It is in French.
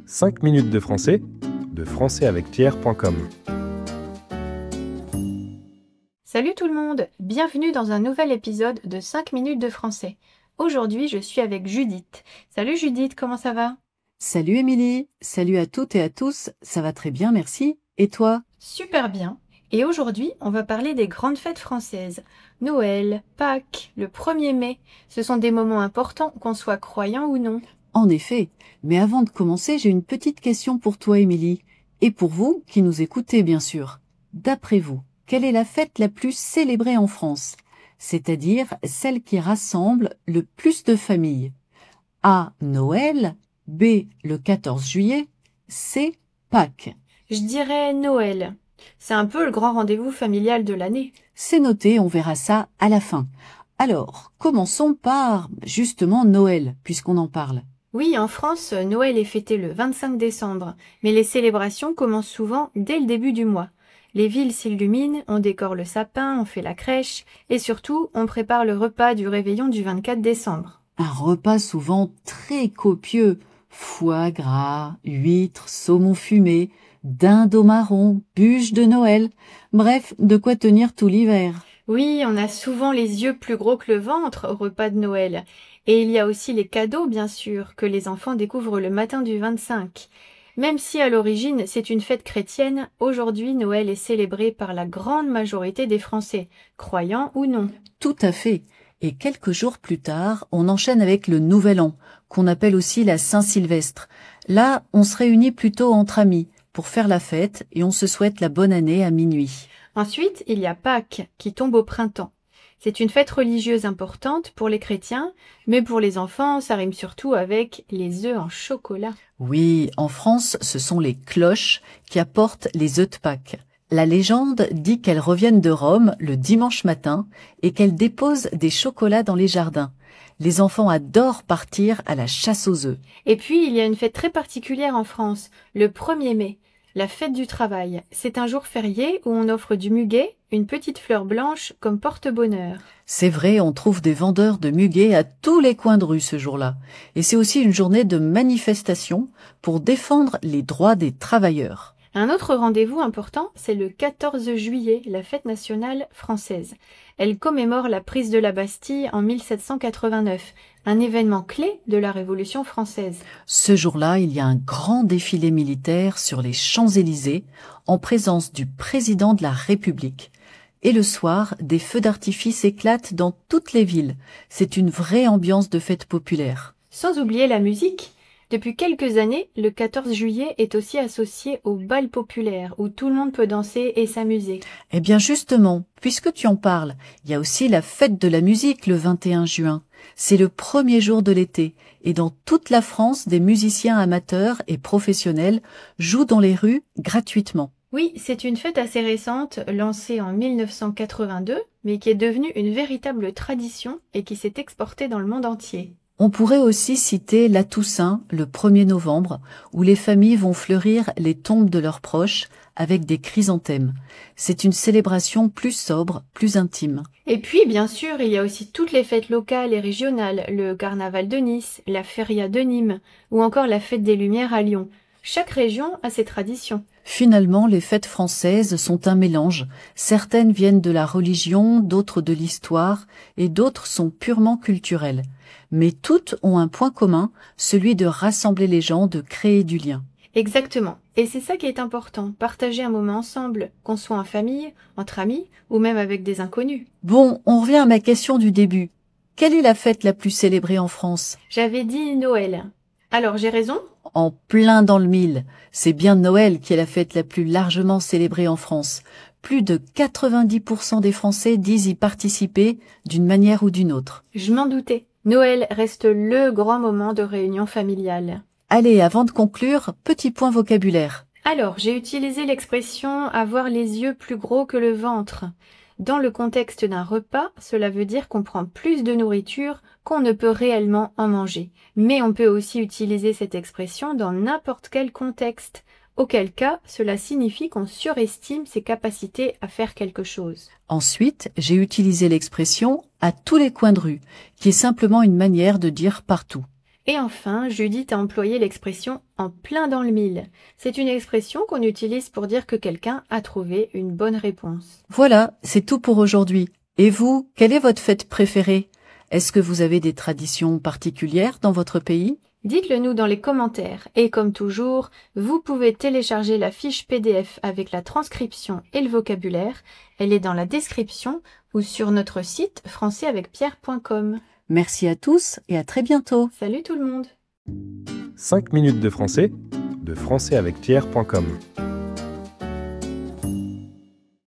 5 minutes de français, de françaisavecpierre.com. Salut tout le monde, bienvenue dans un nouvel épisode de 5 minutes de français. Aujourd'hui, je suis avec Judith. Salut Judith, comment ça va? Salut Émilie, salut à toutes et à tous, ça va très bien, merci. Et toi? Super bien. Et aujourd'hui, on va parler des grandes fêtes françaises. Noël, Pâques, le 1er mai, ce sont des moments importants, qu'on soit croyant ou non. En effet, mais avant de commencer, j'ai une petite question pour toi Émilie, et pour vous qui nous écoutez bien sûr. D'après vous, quelle est la fête la plus célébrée en France? C'est-à-dire celle qui rassemble le plus de familles. A. Noël, B. le 14 juillet, C. Pâques. Je dirais Noël. C'est un peu le grand rendez-vous familial de l'année. C'est noté, on verra ça à la fin. Alors, commençons par justement Noël, puisqu'on en parle. Oui, en France, Noël est fêté le 25 décembre, mais les célébrations commencent souvent dès le début du mois. Les villes s'illuminent, on décore le sapin, on fait la crèche, et surtout, on prépare le repas du réveillon du 24 décembre. Un repas souvent très copieux. Foie gras, huîtres, saumon fumé, dinde au marron, bûche de Noël. Bref, de quoi tenir tout l'hiver. Oui, on a souvent les yeux plus gros que le ventre au repas de Noël. Et il y a aussi les cadeaux, bien sûr, que les enfants découvrent le matin du 25. Même si à l'origine c'est une fête chrétienne, aujourd'hui Noël est célébré par la grande majorité des Français, croyants ou non. Tout à fait. Et quelques jours plus tard, on enchaîne avec le Nouvel An, qu'on appelle aussi la Saint-Sylvestre. Là, on se réunit plutôt entre amis pour faire la fête et on se souhaite la bonne année à minuit. Ensuite, il y a Pâques, qui tombe au printemps. C'est une fête religieuse importante pour les chrétiens, mais pour les enfants, ça rime surtout avec les œufs en chocolat. Oui, en France, ce sont les cloches qui apportent les œufs de Pâques. La légende dit qu'elles reviennent de Rome le dimanche matin et qu'elles déposent des chocolats dans les jardins. Les enfants adorent partir à la chasse aux œufs. Et puis, il y a une fête très particulière en France, le 1er mai, la fête du travail. C'est un jour férié où on offre du muguet, une petite fleur blanche comme porte-bonheur. C'est vrai, on trouve des vendeurs de muguet à tous les coins de rue ce jour-là. Et c'est aussi une journée de manifestation pour défendre les droits des travailleurs. Un autre rendez-vous important, c'est le 14 juillet, la fête nationale française. Elle commémore la prise de la Bastille en 1789, un événement clé de la Révolution française. Ce jour-là, il y a un grand défilé militaire sur les Champs-Élysées en présence du président de la République. Et le soir, des feux d'artifice éclatent dans toutes les villes. C'est une vraie ambiance de fête populaire. Sans oublier la musique. Depuis quelques années, le 14 juillet est aussi associé au bal populaire, où tout le monde peut danser et s'amuser. Eh bien justement, puisque tu en parles, il y a aussi la fête de la musique le 21 juin. C'est le premier jour de l'été, et dans toute la France, des musiciens amateurs et professionnels jouent dans les rues gratuitement. Oui, c'est une fête assez récente, lancée en 1982, mais qui est devenue une véritable tradition et qui s'est exportée dans le monde entier. On pourrait aussi citer la Toussaint, le 1er novembre, où les familles vont fleurir les tombes de leurs proches avec des chrysanthèmes. C'est une célébration plus sobre, plus intime. Et puis, bien sûr, il y a aussi toutes les fêtes locales et régionales, le carnaval de Nice, la feria de Nîmes, ou encore la fête des Lumières à Lyon. Chaque région a ses traditions. Finalement, les fêtes françaises sont un mélange. Certaines viennent de la religion, d'autres de l'histoire, et d'autres sont purement culturelles. Mais toutes ont un point commun, celui de rassembler les gens, de créer du lien. Exactement. Et c'est ça qui est important, partager un moment ensemble, qu'on soit en famille, entre amis, ou même avec des inconnus. Bon, on revient à ma question du début. Quelle est la fête la plus célébrée en France? J'avais dit Noël. Alors, j'ai raison? En plein dans le mille. C'est bien Noël qui est la fête la plus largement célébrée en France. Plus de 90% des Français disent y participer d'une manière ou d'une autre. Je m'en doutais. Noël reste le grand moment de réunion familiale. Allez, avant de conclure, petit point vocabulaire. Alors, j'ai utilisé l'expression « avoir les yeux plus gros que le ventre ». Dans le contexte d'un repas, cela veut dire qu'on prend plus de nourriture qu'on ne peut réellement en manger. Mais on peut aussi utiliser cette expression dans n'importe quel contexte, auquel cas cela signifie qu'on surestime ses capacités à faire quelque chose. Ensuite, j'ai utilisé l'expression « à tous les coins de rue », qui est simplement une manière de dire partout. Et enfin, Judith a employé l'expression « en plein dans le mille ». C'est une expression qu'on utilise pour dire que quelqu'un a trouvé une bonne réponse. Voilà, c'est tout pour aujourd'hui. Et vous, quelle est votre fête préférée? Est-ce que vous avez des traditions particulières dans votre pays? Dites-le nous dans les commentaires. Et comme toujours, vous pouvez télécharger la fiche PDF avec la transcription et le vocabulaire. Elle est dans la description ou sur notre site françaisavecpierre.com. Merci à tous et à très bientôt. Salut tout le monde! 5 minutes de français, de françaisavecpierre.com.